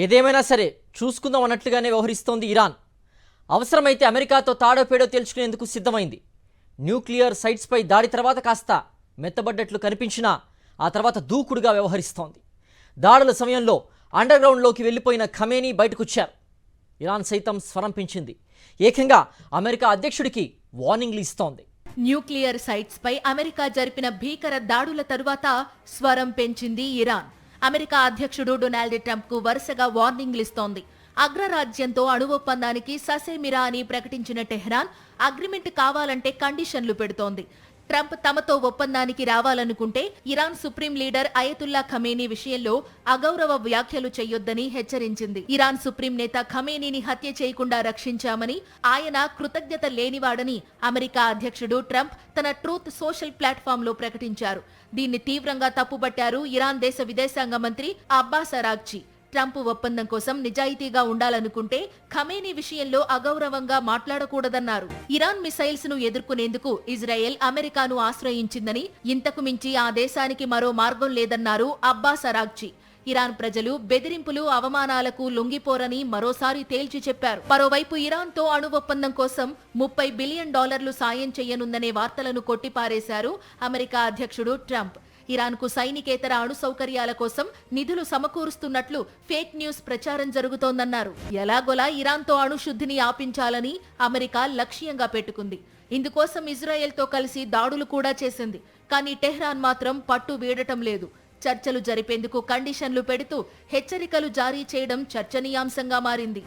ఏదేమైనా సరే చూసుకుందాం అన్నట్లుగానే వ్యవహరిస్తోంది ఇరాన్. అవసరమైతే అమెరికాతో తాడోపేడో తేల్చుకునేందుకు సిద్ధమైంది. న్యూక్లియర్ సైట్స్పై దాడి తర్వాత కాస్త మెత్తబడ్డట్లు కనిపించినా ఆ తర్వాత దూకుడుగా వ్యవహరిస్తోంది. దాడుల సమయంలో అండర్గ్రౌండ్లోకి వెళ్లిపోయిన ఖమేనీ బయటకొచ్చారు. ఇరాన్ సైతం స్వరం పెంచింది. ఏకంగా అమెరికా అధ్యక్షుడికి వార్నింగ్లు ఇస్తోంది. న్యూక్లియర్ సైట్స్ పై అమెరికా జరిపిన భీకర దాడుల తరువాత స్వరం పెంచింది ఇరాన్. అమెరికా అధ్యక్షుడు డొనాల్డ్ ట్రంప్ కు వరుసగా వార్నింగ్లు ఇస్తోంది. అగ్రరాజ్యంతో అణు ఒప్పందానికి ససేమిరా అని ప్రకటించిన టెహ్రాన్ అగ్రిమెంట్ కావాలంటే కండిషన్లు పెడుతోంది. ట్రంప్ తమతో ఒప్పందానికి రావాలనుకుంటే Iran supreme leader Ayatollah Khamenei విషయంలో అగౌరవ వ్యాఖ్యలు చేయొద్దని హెచ్చరించింది. ఇరాన్ సుప్రీం నేత ఖమేనీని హత్య చేయకుండా రక్షించామని, ఆయన కృతజ్ఞత లేనివాడని అమెరికా అధ్యక్షుడు ట్రంప్ తన ట్రూత్ సోషల్ ప్లాట్ఫామ్ లో ప్రకటించారు. దీన్ని తీవ్రంగా తప్పుపట్టారు ఇరాన్ దేశ విదేశాంగ మంత్రి అబ్బాస్ అరాగ్చి. ట్రంప్ ఒప్పందం కోసం నిజాయితీగా ఉండాలనుకుంటే ఖమేనీ విషయంలో అగౌరవంగా మాట్లాడకూడదన్నారు. ఇరాన్ మిసైల్స్ ను ఎదుర్కొనేందుకు ఇజ్రాయెల్ అమెరికాను ఆశ్రయించిందని, ఇంతకు మించి ఆ దేశానికి మరో మార్గం లేదన్నారు అబ్బాస్ అరాగ్చి. ఇరాన్ ప్రజలు బెదిరింపులు, అవమానాలకు లొంగిపోరని మరోసారి తేల్చి చెప్పారు. మరోవైపు ఇరాన్తో అణు ఒప్పందం కోసం $30 బిలియన్ సాయం చేయనుందనే వార్తలను కొట్టిపారేశారు అమెరికా అధ్యక్షుడు ట్రంప్. ఇరాన్కు సైనికేతర అణు సౌకర్యాల కోసం నిధులు సమకూరుస్తున్నట్లు ఫేక్ న్యూస్ ప్రచారం జరుగుతోందన్నారు. ఎలాగోలా ఇరాన్తో అణుశుద్ధిని ఆపించాలని అమెరికా లక్ష్యంగా పెట్టుకుంది. ఇందుకోసం ఇజ్రాయెల్తో కలిసి దాడులు కూడా చేసింది. కానీ టెహ్రాన్ మాత్రం పట్టు వీడటం లేదు. చర్చలు జరిపేందుకు కండిషన్లు పెడుతూ హెచ్చరికలు జారీ చేయడం చర్చనీయాంశంగా మారింది.